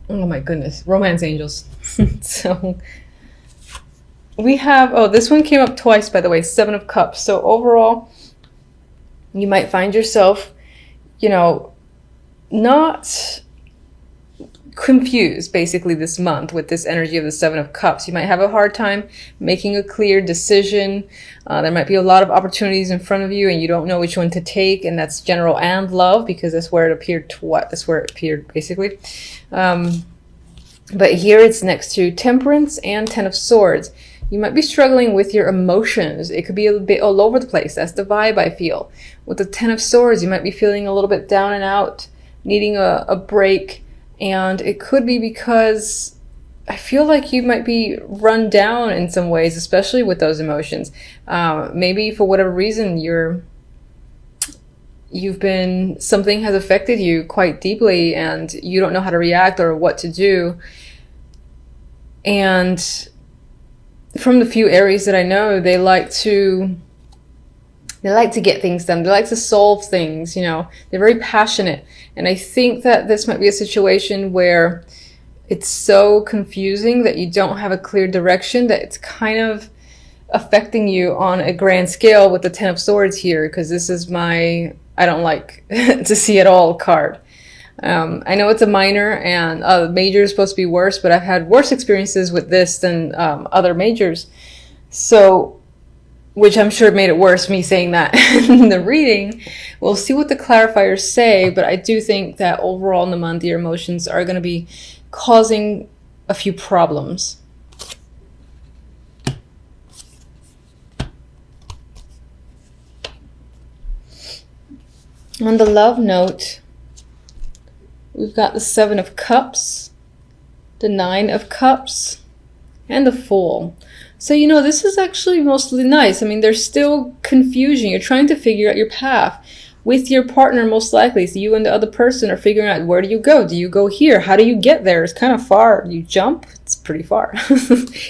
Oh my goodness, romance angels. So we have, oh, this one came up twice, by the way, Seven of Cups. So overall, you might find yourself, you know, not confused basically this month with this energy of the Seven of Cups. You might have a hard time making a clear decision. There might be a lot of opportunities in front of you and you don't know which one to take, and that's general and love, because that's where it appeared to what? That's where it appeared basically. But here it's next to Temperance and Ten of Swords. You might be struggling with your emotions. It could be a bit all over the place. That's the vibe I feel. With the Ten of Swords, you might be feeling a little bit down and out, needing a break. And it could be because I feel like you might be run down in some ways, especially with those emotions. Maybe for whatever reason something has affected you quite deeply and you don't know how to react or what to do. And from the few Aries that I know, they like to get things done. They like to solve things, they're very passionate. And I think that this might be a situation where it's so confusing that you don't have a clear direction, that it's kind of affecting you on a grand scale with the Ten of Swords here, because this is my I don't like to see it all card. I know it's a minor and major is supposed to be worse, but I've had worse experiences with this than other majors. So, which I'm sure made it worse, me saying that in the reading. We'll see what the clarifiers say, but I do think that overall in the month, your emotions are going to be causing a few problems. On the love note, we've got the Seven of Cups, the Nine of Cups, and the Fool. So, this is actually mostly nice. I mean, there's still confusion. You're trying to figure out your path with your partner, most likely. So you and the other person are figuring out, where do you go? Do you go here? How do you get there? It's kind of far. You jump? It's pretty far.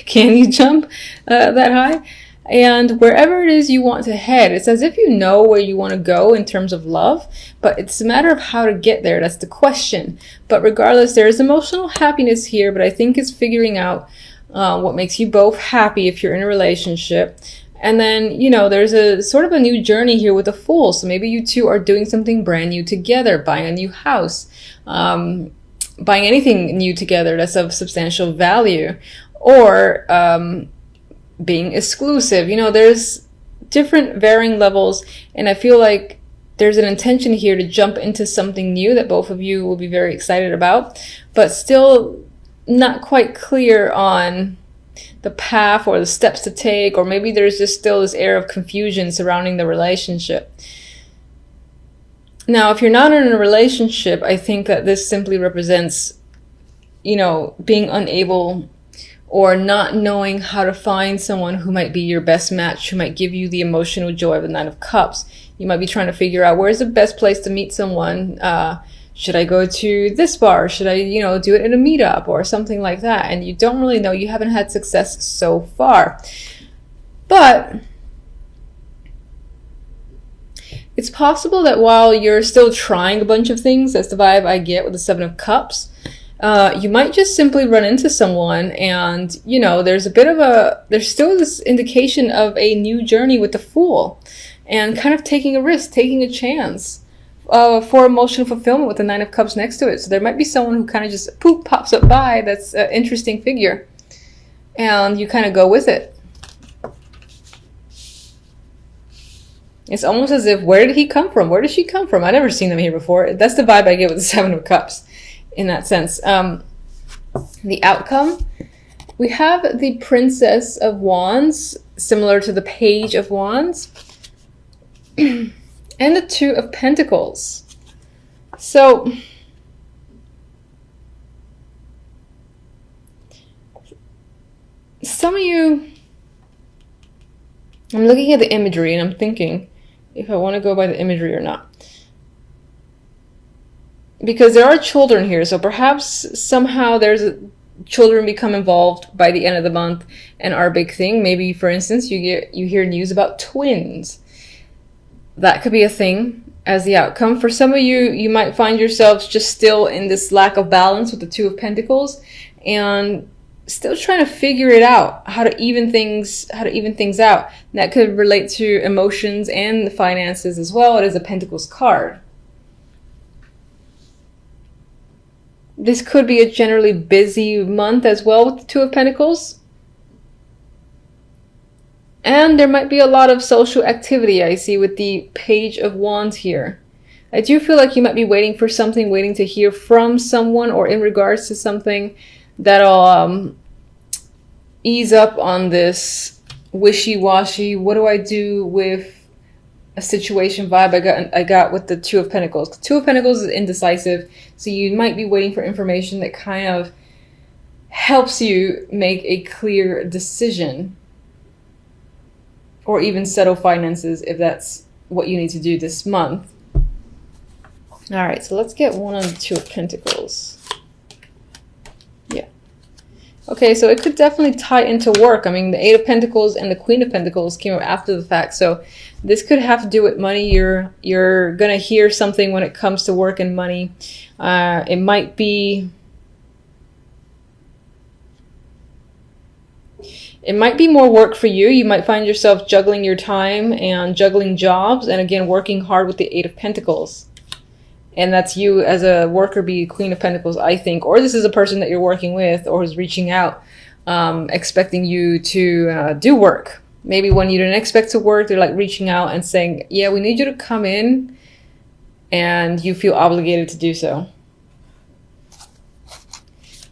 Can you jump that high? And wherever it is you want to head, it's as if you know where you want to go in terms of love, but it's a matter of how to get there. That's the question. But regardless, there is emotional happiness here, but I think it's figuring out what makes you both happy if you're in a relationship. And then, there's a sort of a new journey here with the Fool. So maybe you two are doing something brand new together, buying a new house, buying anything new together that's of substantial value, or being exclusive. There's different varying levels, and I feel like there's an intention here to jump into something new that both of you will be very excited about, but still not quite clear on the path or the steps to take, or maybe there's just still this air of confusion surrounding the relationship. Now, if you're not in a relationship, I think that this simply represents, being unable or not knowing how to find someone who might be your best match, who might give you the emotional joy of the Nine of Cups. You might be trying to figure out, where's the best place to meet someone? Should I go to this bar? Should I, do it in a meetup or something like that? And you don't really know. You haven't had success so far. But it's possible that while you're still trying a bunch of things, that's the vibe I get with the Seven of Cups, you might just simply run into someone and, there's still this indication of a new journey with the Fool and kind of taking a risk, taking a chance for emotional fulfillment with the Nine of Cups next to it. So there might be someone who kind of just poof, pops up by that's an interesting figure and you kind of go with it. It's almost as if, where did he come from? Where did she come from? I've never seen them here before. That's the vibe I get with the Seven of Cups. In that sense, the outcome, we have the Princess of Wands, similar to the Page of Wands, and the Two of Pentacles. So, some of you, I'm looking at the imagery and I'm thinking if I want to go by the imagery or not. Because there are children here, so perhaps somehow children become involved by the end of the month and are a big thing. Maybe, for instance, you hear news about twins. That could be a thing. as the outcome. For some of you, you might find yourselves just still in this lack of balance with the Two of Pentacles and still trying to figure it out, how to even things out. And that could relate to emotions and the finances as well. It is a Pentacles card. This could be a generally busy month as well with the Two of Pentacles. And there might be a lot of social activity I see with the Page of Wands here. I do feel like you might be waiting for something, waiting to hear from someone or in regards to something that'll ease up on this wishy-washy, what do I do with a situation vibe I got with the Two of Pentacles. The Two of Pentacles is indecisive, so you might be waiting for information that kind of helps you make a clear decision, or even settle finances if that's what you need to do this month. All right, so let's get one on the Two of Pentacles. Yeah. Okay, so it could definitely tie into work. I mean, the Eight of Pentacles and the Queen of Pentacles came up after the fact, so this could have to do with money. You're gonna hear something when it comes to work and money. It might be more work for you. You might find yourself juggling your time and juggling jobs, and again working hard with the Eight of Pentacles. And that's you as a worker, be Queen of Pentacles, I think. Or this is a person that you're working with or is reaching out, expecting you to do work. Maybe when you didn't expect to work, they're like reaching out and saying, yeah, we need you to come in, and you feel obligated to do so.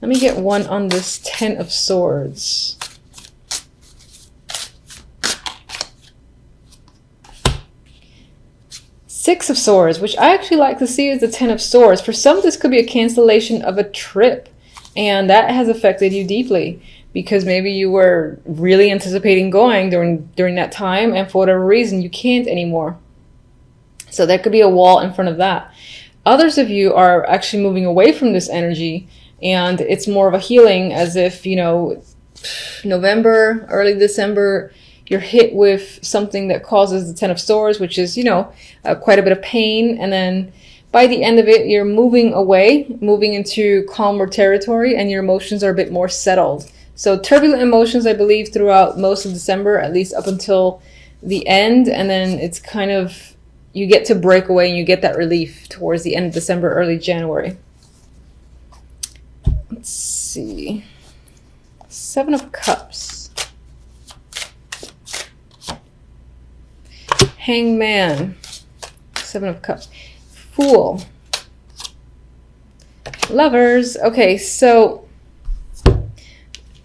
Let me get one on this Ten of Swords. Six of Swords, which I actually like to see as the Ten of Swords. For some, this could be a cancellation of a trip, and that has affected you deeply because maybe you were really anticipating going during that time, and for whatever reason, you can't anymore. So there could be a wall in front of that. Others of you are actually moving away from this energy, and it's more of a healing, as if, you know, November, early December, you're hit with something that causes the Ten of Swords, which is, you know, quite a bit of pain. And then by the end of it, you're moving away, moving into calmer territory, and your emotions are a bit more settled. So turbulent emotions, I believe, throughout most of December, at least up until the end. And then it's kind of, you get to break away and you get that relief towards the end of December, early January. Let's see. Seven of Cups. Hangman. Seven of Cups. Fool. Lovers. Okay, so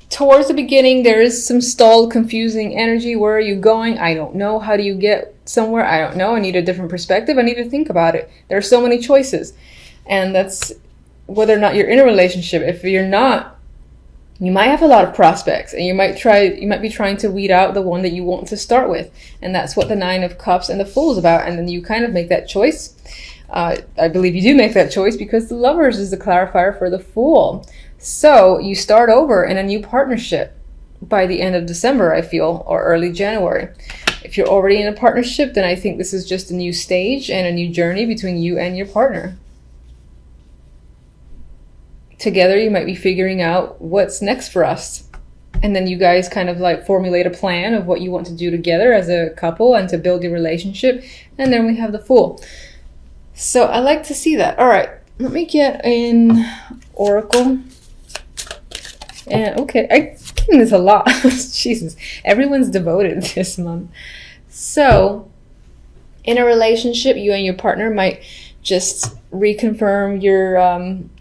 towards the beginning, there is some stalled, confusing energy. Where are you going? I don't know. How do you get somewhere? I don't know. I need a different perspective. I need to think about it. There are so many choices. And that's whether or not you're in a relationship. If you're not, you might have a lot of prospects, and you might be trying to weed out the one that you want to start with. And that's what the Nine of Cups and the Fool is about. And then you kind of make that choice. I believe you do make that choice because the Lovers is the clarifier for the Fool. So you start over in a new partnership by the end of December, I feel, or early January. If you're already in a partnership, then I think this is just a new stage and a new journey between you and your partner. Together, you might be figuring out what's next for us. And then you guys kind of like formulate a plan of what you want to do together as a couple and to build your relationship. And then we have the Fool. So I like to see that. All right, let me get an Oracle. And okay, I'm getting this a lot. Jesus, everyone's devoted this month. So in a relationship, you and your partner might just reconfirm your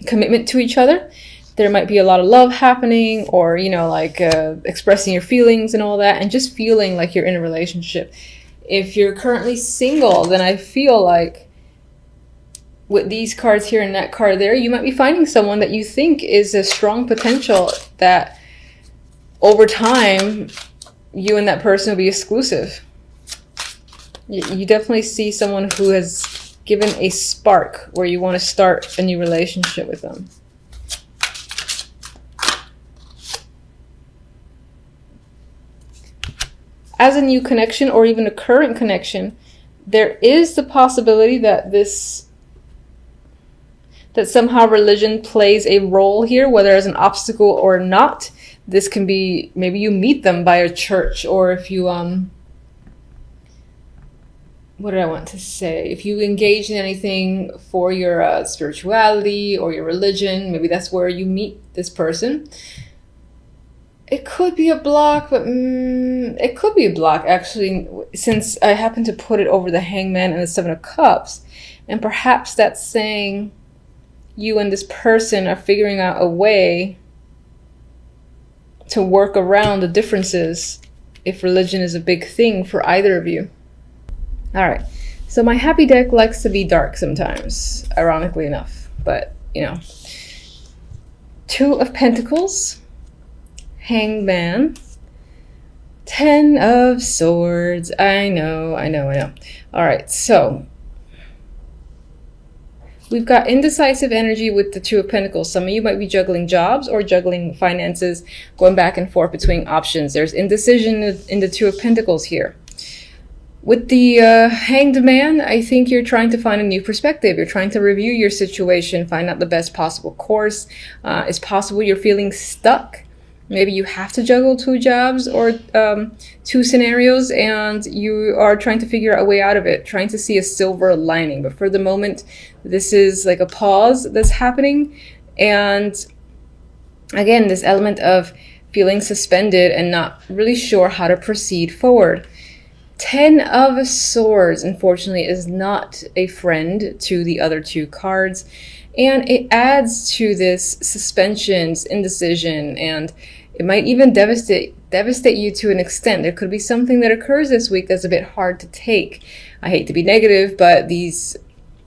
commitment to each other. There might be a lot of love happening, or, you know, like expressing your feelings and all that, and just feeling like you're in a relationship. If you're currently single, then I feel like with these cards here and that card there, you might be finding someone that you think is a strong potential, that over time you and that person will be exclusive. You definitely see someone who has given a spark where you want to start a new relationship with them. As a new connection, or even a current connection, there is the possibility that that somehow religion plays a role here, whether as an obstacle or not. This can be, maybe you meet them by a church, or if you, what did I want to say? If you engage in anything for your spirituality or your religion, maybe that's where you meet this person. It could be a block, but it could be a block, actually, since I happen to put it over the Hangman and the Seven of Cups. And perhaps that's saying you and this person are figuring out a way to work around the differences if religion is a big thing for either of you. All right, so my happy deck likes to be dark sometimes, ironically enough, but you know. Two of Pentacles, Hangman, Ten of Swords. I know. All right, so we've got indecisive energy with the Two of Pentacles. Some of you might be juggling jobs or juggling finances, going back and forth between options. There's indecision in the Two of Pentacles here. With the Hanged Man, I think you're trying to find a new perspective. You're trying to review your situation, find out the best possible course. It's possible you're feeling stuck. Maybe you have to juggle two jobs or two scenarios, and you are trying to figure out a way out of it, trying to see a silver lining. But for the moment, this is like a pause that's happening. And again, this element of feeling suspended and not really sure how to proceed forward. Ten of Swords, unfortunately, is not a friend to the other two cards. And it adds to this suspensions, indecision, and it might even devastate you to an extent. There could be something that occurs this week that's a bit hard to take. I hate to be negative, but this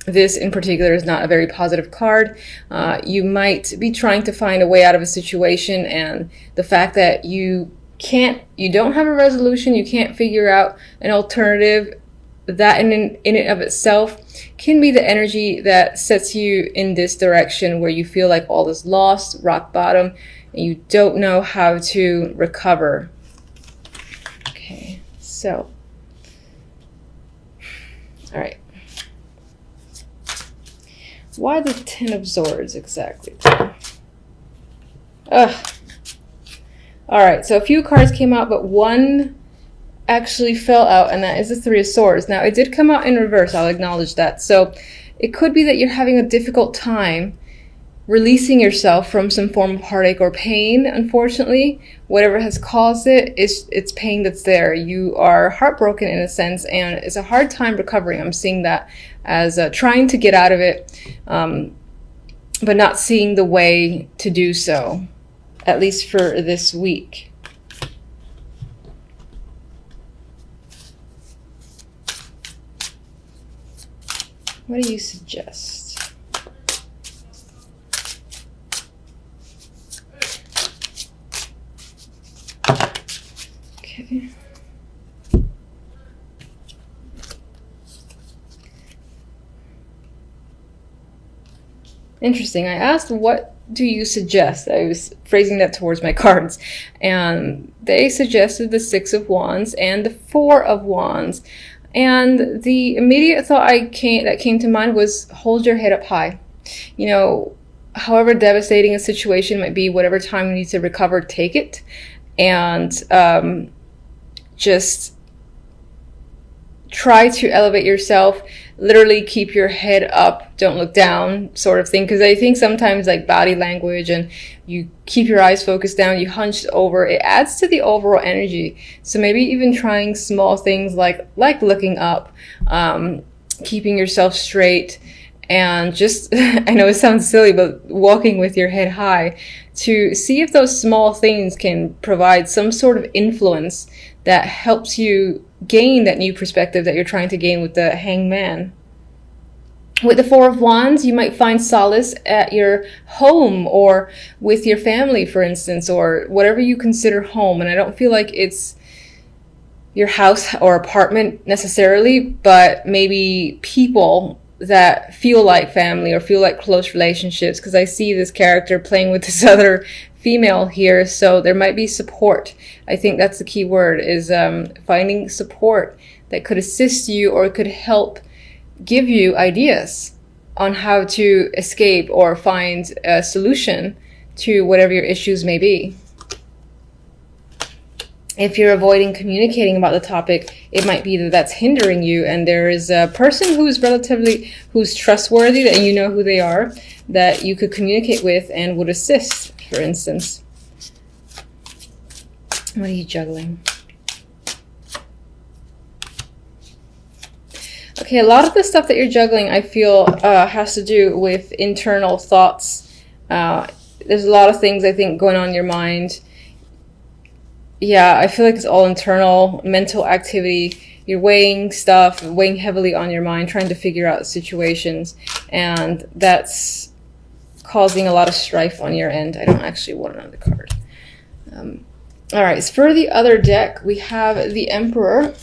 in particular is not a very positive card. You might be trying to find a way out of a situation, and the fact that you don't have a resolution, you can't figure out an alternative, that in and of itself can be the energy that sets you in this direction where you feel like all is lost, rock bottom, and you don't know how to recover. Okay, so, all right. Why the Ten of Swords exactly? Ugh. All right, so a few cards came out, but one actually fell out, and that is the Three of Swords. Now, it did come out in reverse, I'll acknowledge that. So it could be that you're having a difficult time releasing yourself from some form of heartache or pain, unfortunately. Whatever has caused it, it's pain that's there. You are heartbroken in a sense, and it's a hard time recovering. I'm seeing that as trying to get out of it, but not seeing the way to do so, at least for this week. What do you suggest? Okay. Interesting. I asked, what do you suggest? I was phrasing that towards my cards, and they suggested the Six of Wands and the Four of Wands. And the immediate thought that came to mind was, hold your head up high. You know, however devastating a situation might be, whatever time you need to recover, take it. And just try to elevate yourself. Literally keep your head up, don't look down, sort of thing. Because I think sometimes like body language and you keep your eyes focused down, you hunched over, it adds to the overall energy. So maybe even trying small things like looking up, keeping yourself straight, and just, I know it sounds silly, but walking with your head high to see if those small things can provide some sort of influence that helps you gain that new perspective that you're trying to gain with the Hangman. With the Four of Wands, you might find solace at your home or with your family, for instance, or whatever you consider home. And I don't feel like it's your house or apartment necessarily, but maybe people that feel like family or feel like close relationships, because I see this character playing with this other female here, so there might be support. I think that's the key word, is finding support that could assist you or could help give you ideas on how to escape or find a solution to whatever your issues may be. If you're avoiding communicating about the topic, it might be that that's hindering you, and there is a person who's trustworthy, that you know who they are, that you could communicate with and would assist, for instance. What are you juggling? Okay, a lot of the stuff that you're juggling, I feel, has to do with internal thoughts. There's a lot of things, I think, going on in your mind. Yeah, I feel like it's all internal, mental activity. You're weighing stuff, weighing heavily on your mind, trying to figure out situations, and that's causing a lot of strife on your end. I don't actually want another card. All right, so for the other deck, we have the Emperor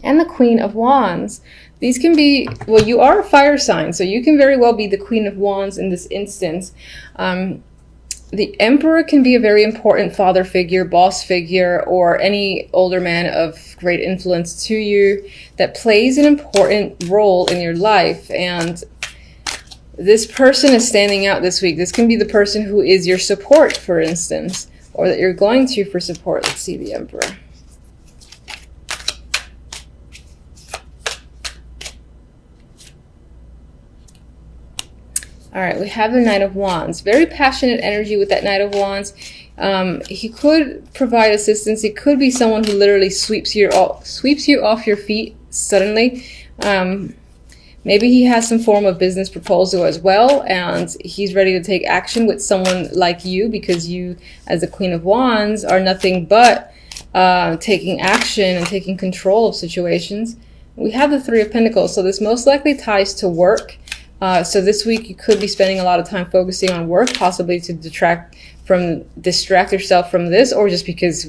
and the Queen of Wands. These can be, well, you are a fire sign, so you can very well be the Queen of Wands in this instance. The Emperor can be a very important father figure, boss figure, or any older man of great influence to you that plays an important role in your life. And this person is standing out this week. This can be the person who is your support, for instance, or that you're going to for support. Let's see the Emperor. All right, we have the Knight of Wands. Very passionate energy with that Knight of Wands. He could provide assistance. He could be someone who literally sweeps you off your feet suddenly. Maybe he has some form of business proposal as well, and he's ready to take action with someone like you, because you, as the Queen of Wands, are nothing but taking action and taking control of situations. We have the Three of Pentacles, so this most likely ties to work. So this week you could be spending a lot of time focusing on work, possibly to distract yourself from this, or just because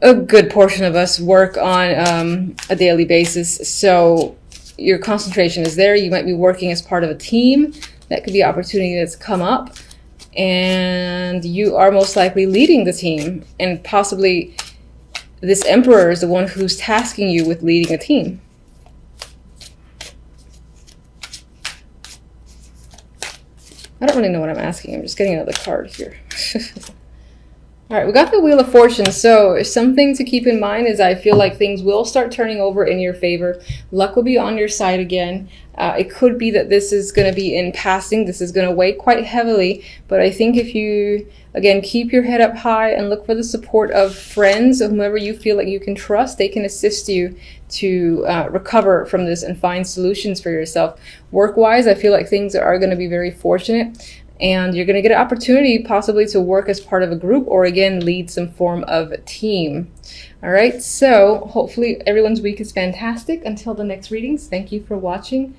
a good portion of us work on a daily basis. So your concentration is there. You might be working as part of a team. That could be an opportunity that's come up, and you are most likely leading the team, and possibly this Emperor is the one who's tasking you with leading a team. I don't really know what I'm asking. I'm just getting another card here. All right, we got the Wheel of Fortune. So something to keep in mind is I feel like things will start turning over in your favor. Luck will be on your side again. It could be that this is going to be in passing. This is going to weigh quite heavily. But I think if you, again, keep your head up high and look for the support of friends or whomever you feel like you can trust, they can assist you to recover from this and find solutions for yourself. Work-wise, I feel like things are going to be very fortunate. And you're going to get an opportunity possibly to work as part of a group, or again, lead some form of team. All right, so hopefully everyone's week is fantastic. Until the next readings, thank you for watching.